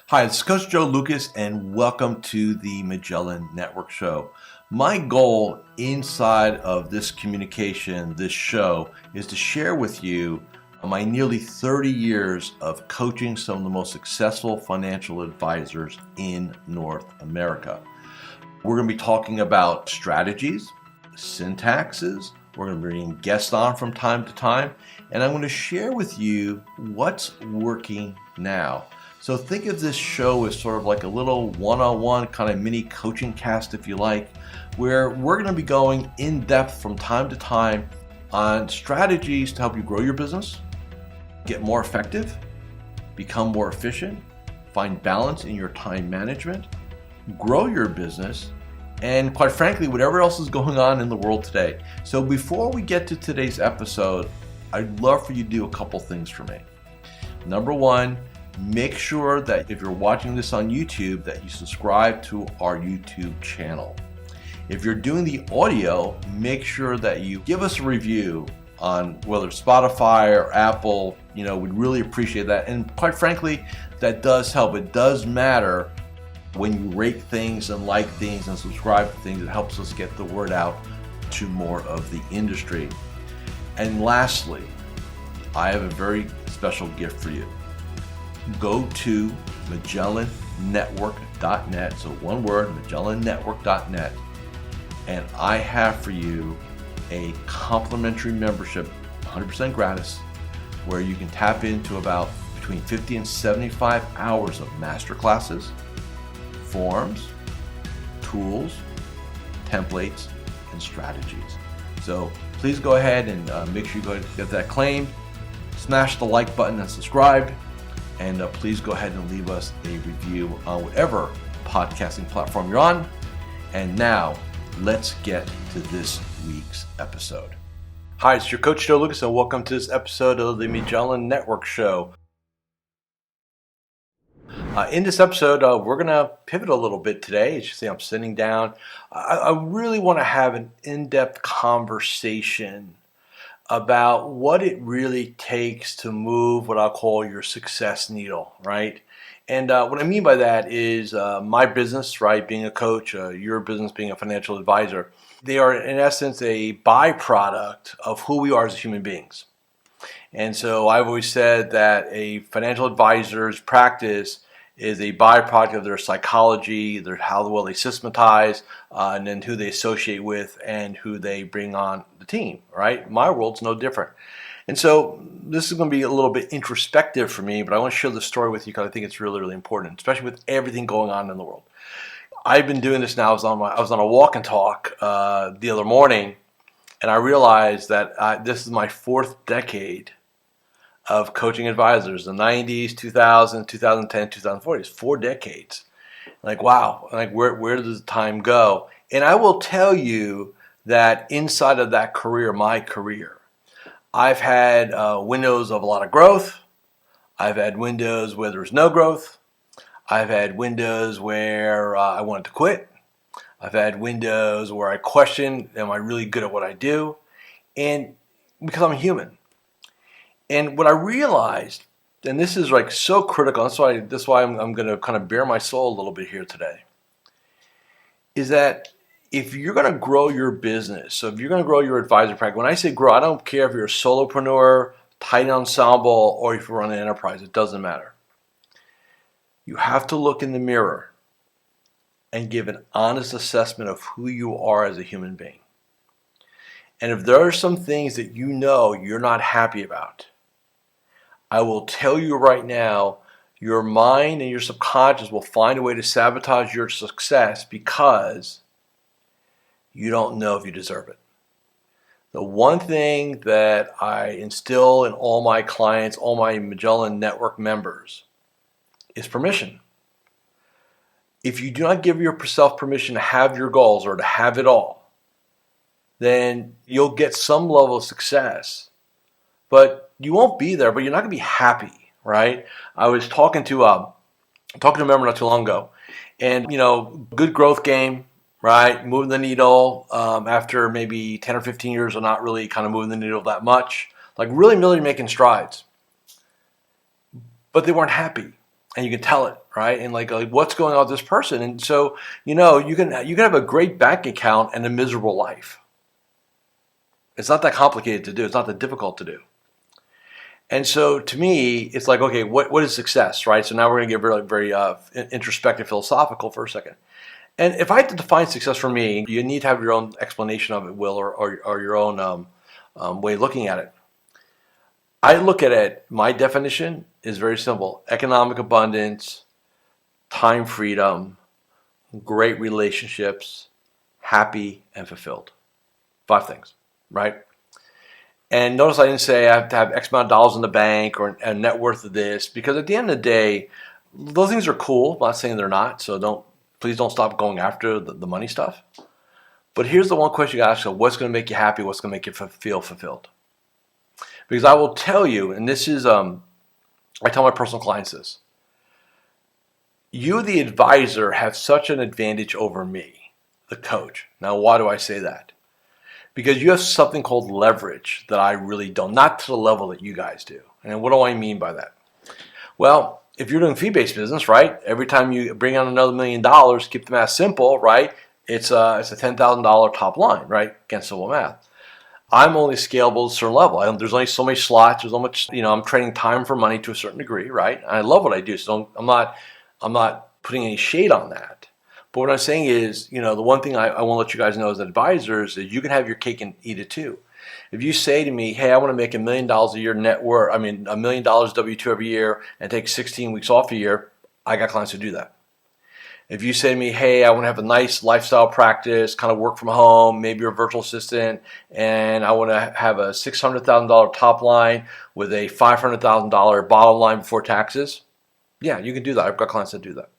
Hi, it's Coach Joe Lucas, and welcome to the Magellan Network Show. My goal inside of this communication, this show, is to share with you my nearly 30 years of coaching some of the most successful financial advisors in North America. We're going to be talking about strategies, syntaxes. We're going to be bringing guests on from time to time, and I'm going to share with you what's working now. So think of this show as sort of like a little one-on-one kind of mini coaching cast, if you like, where we're going to be going in depth from time to time on strategies to help you grow your business, get more effective, become more efficient, find balance in your time management, grow your business, and quite frankly, whatever else is going on in the world today. So before we get to today's episode, I'd love for you to do a couple things for me. Number one, make sure that if you're watching this on YouTube, that you subscribe to our YouTube channel. If you're doing the audio, make sure that you give us a review on whether Spotify or Apple. We'd really appreciate that. And quite frankly, that does help. It does matter when you rate things and like things and subscribe to things. It helps us get the word out to more of the industry. And lastly, I have a very special gift for you. Go to MagellanNetwork.net, so one word, MagellanNetwork.net, and I have for you a complimentary membership, 100% gratis, where you can tap into about between 50 and 75 hours of masterclasses, forms, tools, templates, and strategies. So please go ahead and make sure you go get that claimed, smash the like button and subscribe. And please go ahead and leave us a review on whatever podcasting platform you're on. And now, let's get to this week's episode. Hi, it's your Coach Joe Lucas, and welcome to this episode of the Magellan Network Show. In this episode, we're going to pivot a little bit today. As you see, I'm sitting down. I really want to have an in-depth conversation about what it really takes to move what I'll call your success needle, right? And what I mean by that is my business, right, being a coach, your business being a financial advisor, they are in essence a byproduct of who we are as human beings. And so I've always said that a financial advisor's practice is a byproduct of their psychology, their how well they systematize, and then who they associate with and who they bring on the team, right? My world's no different. And so this is going to be a little bit introspective for me, but I want to share the story with you because I think it's really, really important, especially with everything going on in the world. I've been doing this now. I was on a walk and talk the other morning, and I realized that this is my fourth decade of coaching advisors, the 90s, 2000, 2010, 2040s, 4 decades. Like, wow, like where does the time go? And I will tell you that inside of that career, my career, I've had windows of a lot of growth. I've had windows where there's no growth. I've had windows where I wanted to quit. I've had windows where I question, am I really good at what I do? And because I'm human. And what I realized, and this is like so critical, that's why I'm going to kind of bare my soul a little bit here today, is that if you're going to grow your business, so if you're going to grow your advisor practice, when I say grow, I don't care if you're a solopreneur, tight ensemble, or if you run an enterprise, it doesn't matter. You have to look in the mirror and give an honest assessment of who you are as a human being. And if there are some things that you know you're not happy about, I will tell you right now, your mind and your subconscious will find a way to sabotage your success because you don't know if you deserve it. The one thing that I instill in all my clients, all my Magellan Network members, is permission. If you do not give yourself permission to have your goals or to have it all, then you'll get some level of success, but you won't be there, but you're not going to be happy, right? I was talking to a member not too long ago, and good growth game, right? Moving the needle after maybe 10 or 15 years of not really kind of moving the needle that much, like really making strides, but they weren't happy. and you can tell it, right? And like what's going on with this person. And so, you can have a great bank account and a miserable life. It's not that complicated to do. It's not that difficult to do. And so to me, it's like, okay, what is success, right? So now we're going to get very introspective, philosophical for a second. And if I had to define success for me, you need to have your own explanation of it, Will, or your own way of looking at it. I look at it, my definition is very simple: economic abundance, time freedom, great relationships, happy and fulfilled. 5 things, right? And notice I didn't say I have to have X amount of dollars in the bank or a net worth of this, because at the end of the day, those things are cool. I'm not saying they're not, so please don't stop going after the money stuff. But here's the one question you got to ask yourself: what's going to make you happy? What's going to make you feel fulfilled? Because I will tell you, and this is, I tell my personal clients this: you, the advisor, have such an advantage over me, the coach. Now, why do I say that? Because you have something called leverage that I really don't, not to the level that you guys do. And what do I mean by that? Well, if you're doing fee-based business, right, every time you bring on another $1 million, keep the math simple, right, it's a $10,000 top line, right, against simple math. I'm only scalable to a certain level. There's only so many slots. There's so much, I'm trading time for money to a certain degree, right? And I love what I do, so I'm not putting any shade on that. But what I'm saying is, the one thing I want to let you guys know as advisors is you can have your cake and eat it too. If you say to me, hey, I want to make $1 million a year net worth, $1 million W-2 every year and take 16 weeks off a year, I got clients who do that. If you say to me, hey, I want to have a nice lifestyle practice, kind of work from home, maybe you're a virtual assistant, and I want to have a $600,000 top line with a $500,000 bottom line before taxes, yeah, you can do that. I've got clients that do that.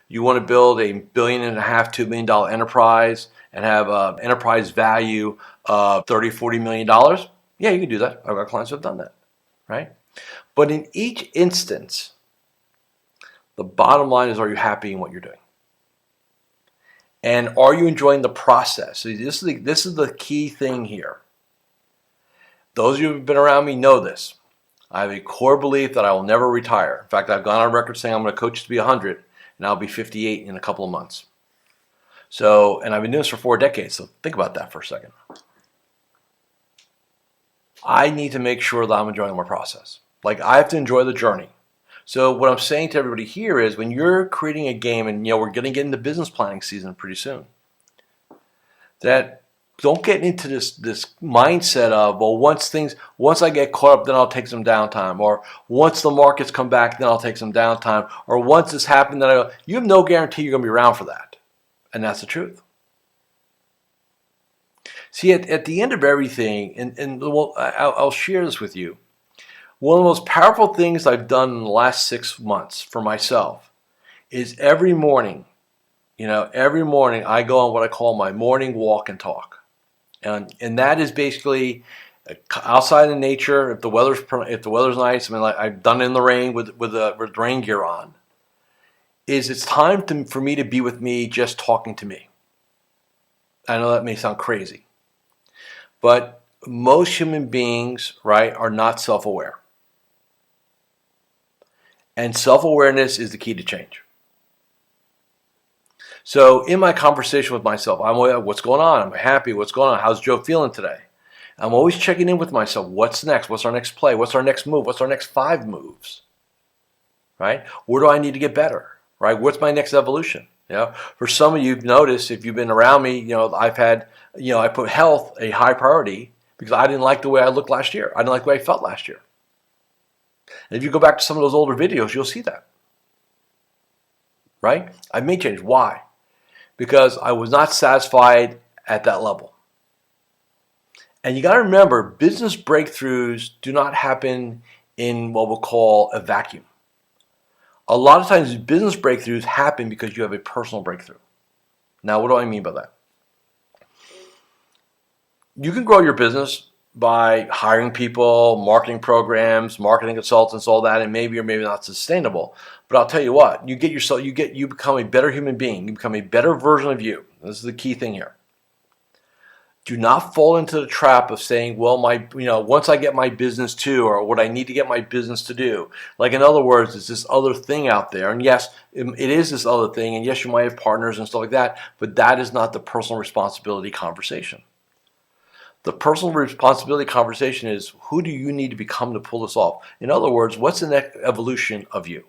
You want to build $1.5 billion, $2 million enterprise and have an enterprise value of $30-40 million? Yeah, you can do that. I've got clients who have done that, right? But in each instance, the bottom line is, are you happy in what you're doing? And are you enjoying the process? So this is the key thing here. Those of you who have been around me know this. I have a core belief that I will never retire. In fact, I've gone on record saying I'm going to coach to be 100, and I'll be 58 in a couple of months. So, and I've been doing this for 4 decades, so think about that for a second. I need to make sure that I'm enjoying my process. Like, I have to enjoy the journey. So what I'm saying to everybody here is, when you're creating a game, and we're going to get into business planning season pretty soon, that don't get into this mindset of, well, once I get caught up, then I'll take some downtime, or once the markets come back, then I'll take some downtime, or once this happened, then you have no guarantee you're going to be around for that. And that's the truth. See, at the end of everything, and I'll share this with you, one of the most powerful things I've done in the last 6 months for myself is every morning I go on what I call my morning walk and talk. And that is basically outside in nature. If the weather's nice, like I've done it in the rain with rain gear on, it's time for me to be with me, just talking to me. I know that may sound crazy, but most human beings, right, are not self-aware. And self-awareness is the key to change. So in my conversation with myself, I'm always, what's going on? Am I happy? What's going on? How's Joe feeling today? I'm always checking in with myself. What's next? What's our next play? What's our next move? What's our next 5 moves? Right? Where do I need to get better? Right? What's my next evolution? For some of you, you've noticed, if you've been around me, I've had, I put health a high priority because I didn't like the way I looked last year. I didn't like the way I felt last year. And if you go back to some of those older videos, you'll see that. Right? I made change. Why? Because I was not satisfied at that level. And you got to remember, business breakthroughs do not happen in what we'll call a vacuum. A lot of times business breakthroughs happen because you have a personal breakthrough. Now, what do I mean by that? You can grow your business by hiring people, marketing programs, marketing consultants, all that, and maybe or maybe not sustainable. But I'll tell you what, you become a better human being. You become a better version of you. This is the key thing here. Do not fall into the trap of saying, well, once I get my business to, or what I need to get my business to do. Like, in other words, it's this other thing out there. And yes, it is this other thing. And yes, you might have partners and stuff like that, but that is not the personal responsibility conversation. The personal responsibility conversation is, who do you need to become to pull this off? In other words, what's the next evolution of you?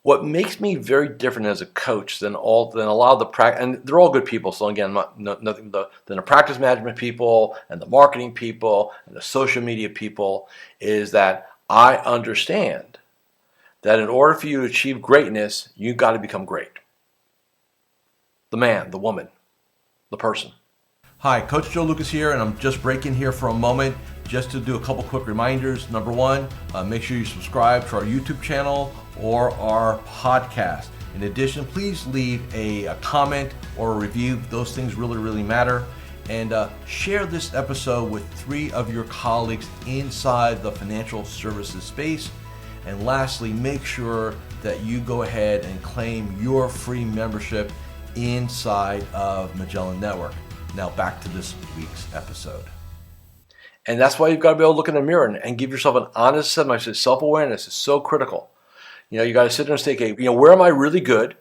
What makes me very different as a coach than a lot of the practice, and they're all good people. So again, nothing than the practice management people and the marketing people and the social media people, is that I understand that in order for you to achieve greatness, you got to become great. The man, the woman, the person. Hi, Coach Joe Lucas here, and I'm just breaking here for a moment just to do a couple quick reminders. Number one, make sure you subscribe to our YouTube channel or our podcast. In addition, please leave a comment or a review. Those things really matter. And share this episode with 3 of your colleagues inside the financial services space. And lastly, make sure that you go ahead and claim your free membership inside of Magellan Network. Now back to this week's episode. And that's why you've got to be able to look in the mirror and give yourself an honest assessment. Self-awareness is so critical. You got to sit there and say, okay, where am I really good?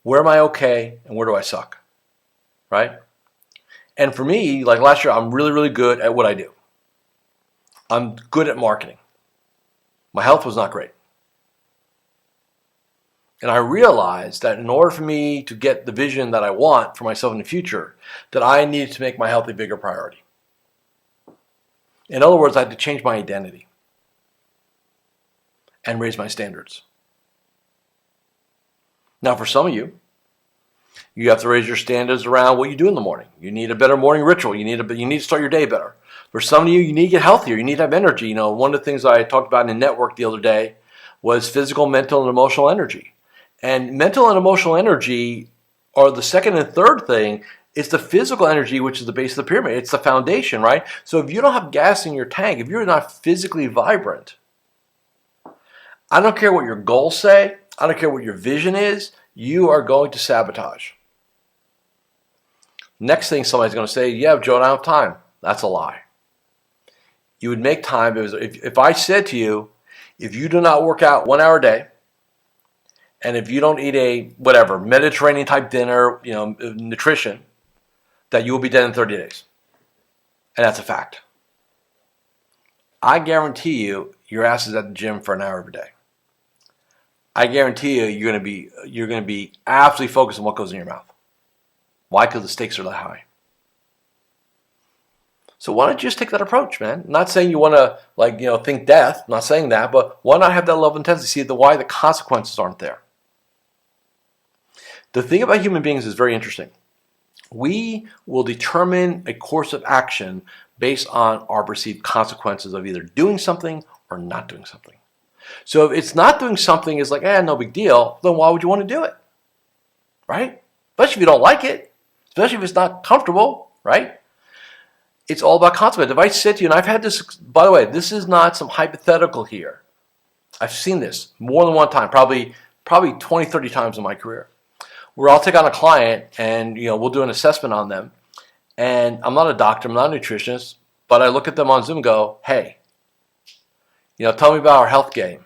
Where am I okay? And where do I suck? Right? And for me, like last year, I'm really good at what I do. I'm good at marketing. My health was not great. And I realized that in order for me to get the vision that I want for myself in the future, that I needed to make my health a bigger priority. In other words, I had to change my identity and raise my standards. Now, for some of you, you have to raise your standards around what you do in the morning. You need a better morning ritual. You need to start your day better. For some of you, you need to get healthier. You need to have energy. One of the things I talked about in the network the other day was physical, mental, and emotional energy. And mental and emotional energy are the second and third thing. It's the physical energy, which is the base of the pyramid. It's the foundation, right? So if you don't have gas in your tank, if you're not physically vibrant, I don't care what your goals say, I don't care what your vision is, you are going to sabotage. Next thing somebody's going to say, yeah, Joe, I don't have time. That's a lie. You would make time. If I said to you, if you do not work out 1 hour a day, and if you don't eat a Mediterranean type dinner, nutrition, that you will be dead in 30 days. And that's a fact. I guarantee you, your ass is at the gym for an hour every day. I guarantee you, you're going to be absolutely focused on what goes in your mouth. Why? Because the stakes are that high. So why don't you just take that approach, man? I'm not saying you want to think death. I'm not saying that, but why not have that level of intensity? See why the consequences aren't there. The thing about human beings is very interesting. We will determine a course of action based on our perceived consequences of either doing something or not doing something. So if it's not doing something is like, no big deal, then why would you want to do it? Right? Especially if you don't like it. Especially if it's not comfortable, right? It's all about consequence. If I said to you, and I've had this, by the way, this is not some hypothetical here. I've seen this more than one time, probably 20, 30 times in my career, where I'll take on a client and we'll do an assessment on them. And I'm not a doctor, I'm not a nutritionist, but I look at them on Zoom and go, hey, tell me about our health game.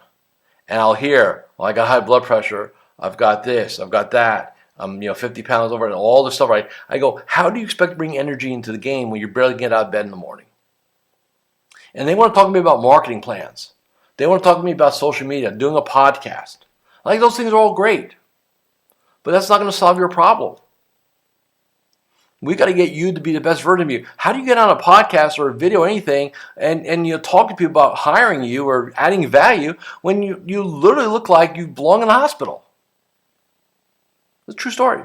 And I'll hear, well, I got high blood pressure, I've got this, I've got that. I'm 50 pounds over and all this stuff, right? I go, how do you expect to bring energy into the game when you barely get out of bed in the morning? And they want to talk to me about marketing plans. They want to talk to me about social media, doing a podcast. Like, those things are all great. But that's not going to solve your problem. We got to get you to be the best version of you. How do you get on a podcast or a video or anything and talk to people about hiring you or adding value when you literally look like you belong in the hospital? It's a true story.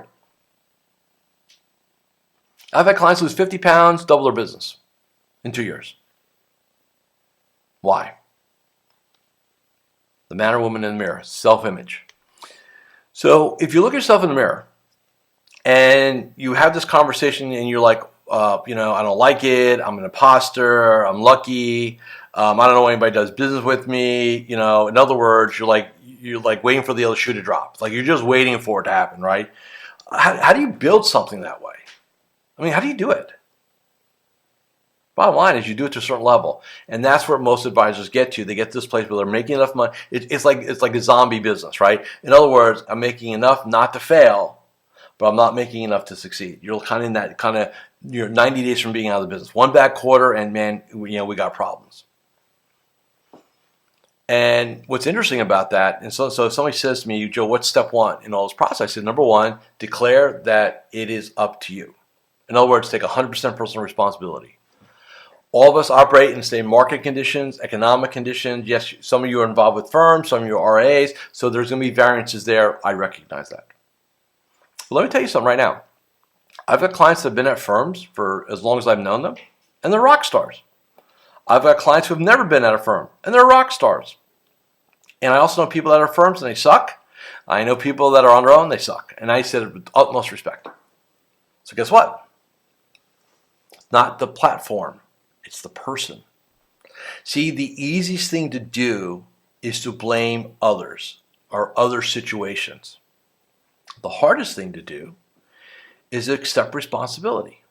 I've had clients lose 50 pounds, double their business in 2 years. Why? The man or woman in the mirror, self-image. So if you look at yourself in the mirror and you have this conversation and you're like, I don't like it, I'm an imposter, I'm lucky, I don't know anybody does business with me, in other words, you're like waiting for the other shoe to drop. Like, you're just waiting for it to happen, right? How do you build something that way? I mean, how do you do it? Bottom line is you do it to a certain level. And that's where most advisors get to. They get to this place where they're making enough money. It's like a zombie business, right? In other words, I'm making enough not to fail, but I'm not making enough to succeed. You're kind of in that kind of, you're 90 days from being out of the business. One bad quarter and man, we got problems. And what's interesting about that, and so if somebody says to me, Joe, what's step one in all this process? I said, number one, declare that it is up to you. In other words, take 100% personal responsibility. All of us operate in the same market conditions, economic conditions. Yes, some of you are involved with firms, some of you are RAs, so there's going to be variances there. I recognize that. But let me tell you something right now. I've got clients that have been at firms for as long as I've known them, and they're rock stars. I've got clients who have never been at a firm, and they're rock stars. And I also know people that are firms, and they suck. I know people that are on their own, they suck. And I said it with utmost respect. So guess what? It's not the platform. It's the person. See, the easiest thing to do is to blame others or other situations. The hardest thing to do is to accept responsibility.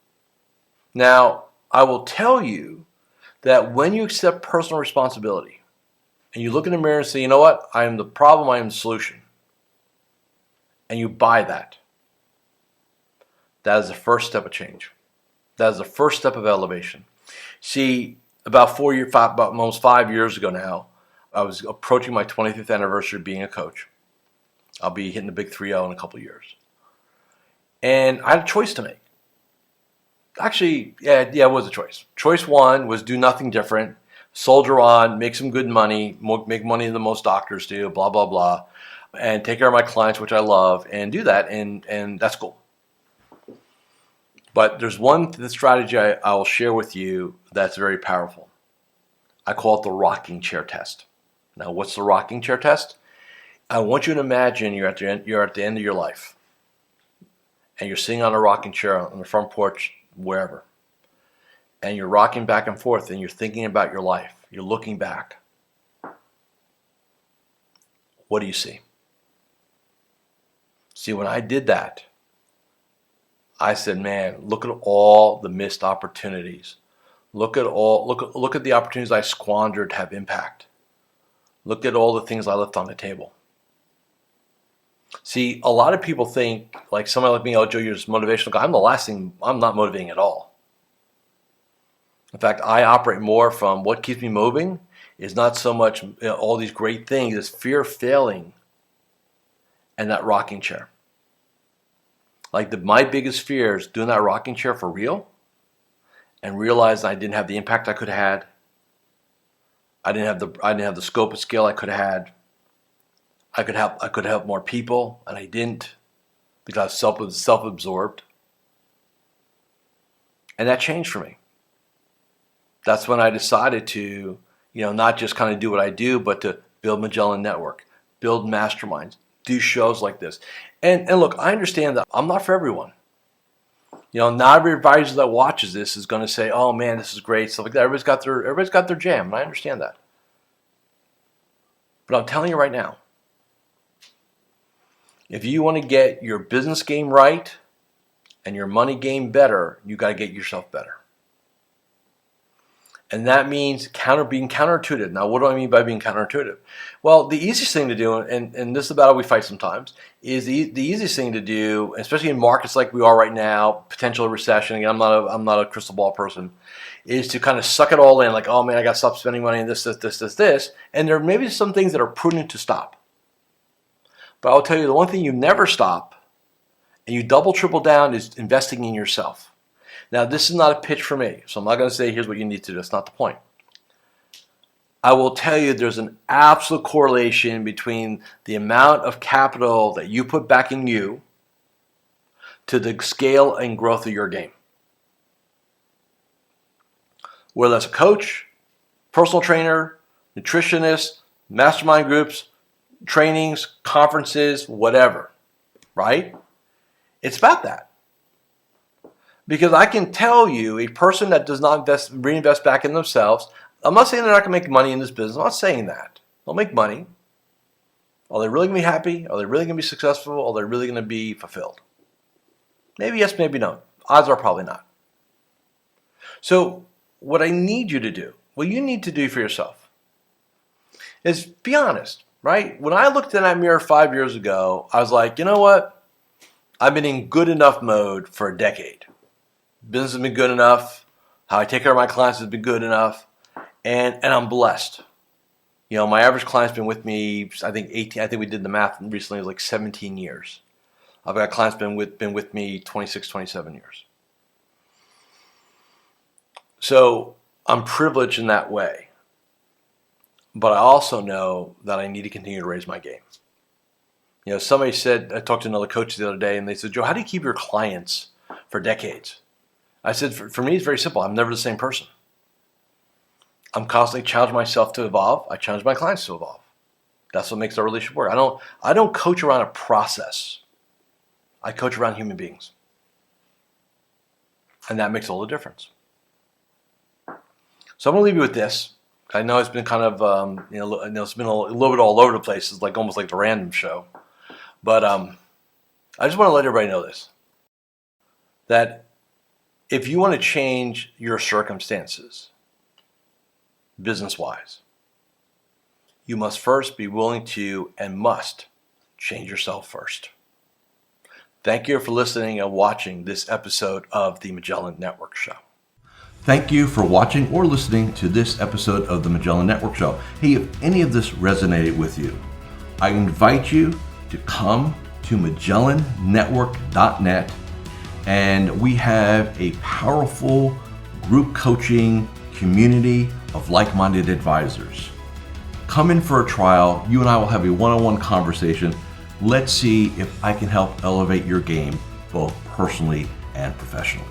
Now, I will tell you that when you accept personal responsibility and you look in the mirror and say, you know what, I am the problem, I am the solution, and you buy that, that is the first step of change. That is the first step of elevation. See, about almost 5 years ago now, I was approaching my 25th anniversary of being a coach. I'll be hitting the big 3-0 in a couple of years. And I had a choice to make. Actually, yeah, it was a choice. Choice one was do nothing different, soldier on, make some good money, make money than most doctors do, blah, blah, blah, and take care of my clients, which I love, and do that, and that's cool. But there's one strategy I will share with you that's very powerful. I call it the rocking chair test. Now, what's the rocking chair test? I want you to imagine you're at the end of your life, and you're sitting on a rocking chair on the front porch, wherever, and you're rocking back and forth, and you're thinking about your life. You're looking back. What do you see? See, when I did that, I said, man, look at all the missed opportunities. Look at the opportunities I squandered to have impact. Look at all the things I left on the table. See, a lot of people think, like somebody like me, oh, Joe, you're this motivational guy. I'm not motivating at all. In fact, I operate more from what keeps me moving is not so much all these great things, it's fear of failing and that rocking chair. Like my biggest fear is doing that rocking chair for real and realizing I didn't have the impact I could have had. I didn't have the scope and scale I could have had. I could help more people, and I didn't because I was self-absorbed. And that changed for me. That's when I decided to, not just kind of do what I do, but to build Magellan Network, build masterminds, do shows like this. And look, I understand that I'm not for everyone. Not every advisor that watches this is going to say, "Oh man, this is great," stuff like that. Everybody's got their jam, and I understand that. But I'm telling you right now, if you want to get your business game right and your money game better, you got to get yourself better. And that means being counterintuitive. Now, what do I mean by being counterintuitive? Well, the easiest thing to do, and this is the battle we fight sometimes, is the easiest thing to do, especially in markets like we are right now, potential recession. Again, I'm not a crystal ball person, is to kind of suck it all in, like, oh man, I got to stop spending money on this, and there may be some things that are prudent to stop. But I'll tell you, the one thing you never stop, and you double, triple down, is investing in yourself. Now, this is not a pitch for me, so I'm not going to say, here's what you need to do. That's not the point. I will tell you there's an absolute correlation between the amount of capital that you put back in you to the scale and growth of your game. Whether that's a coach, personal trainer, nutritionist, mastermind groups, trainings, conferences, whatever, right? It's about that. Because I can tell you, a person that does not reinvest back in themselves, I'm not saying they're not going to make money in this business. I'm not saying that. They'll make money. Are they really going to be happy? Are they really going to be successful? Are they really going to be fulfilled? Maybe yes, maybe no. Odds are probably not. So what I need you to do, what you need to do for yourself, is be honest, right? When I looked in that mirror 5 years ago, I was like, you know what? I've been in good enough mode for a decade. Business has been good enough. How I take care of my clients has been good enough. And I'm blessed. My average client's been with me, I think 18, I think we did the math recently, it was like 17 years. I've got clients been with me 26, 27 years. So I'm privileged in that way. But I also know that I need to continue to raise my game. Somebody said, I talked to another coach the other day, and they said, Joe, how do you keep your clients for decades? I said, for me, it's very simple. I'm never the same person. I'm constantly challenging myself to evolve. I challenge my clients to evolve. That's what makes our relationship work. I don't coach around a process. I coach around human beings. And that makes all the difference. So I'm going to leave you with this. I know it's been kind of, it's been a little bit all over the place. It's almost like the random show. But I just want to let everybody know this. That if you want to change your circumstances, business-wise, you must first be willing to and must change yourself first. Thank you for listening and watching this episode of the Magellan Network Show. Thank you for watching or listening to this episode of the Magellan Network Show. Hey, if any of this resonated with you, I invite you to come to MagellanNetwork.net, and we have a powerful group coaching community of like-minded advisors. Come in for a trial. You and I will have a one-on-one conversation. Let's see if I can help elevate your game both personally and professionally.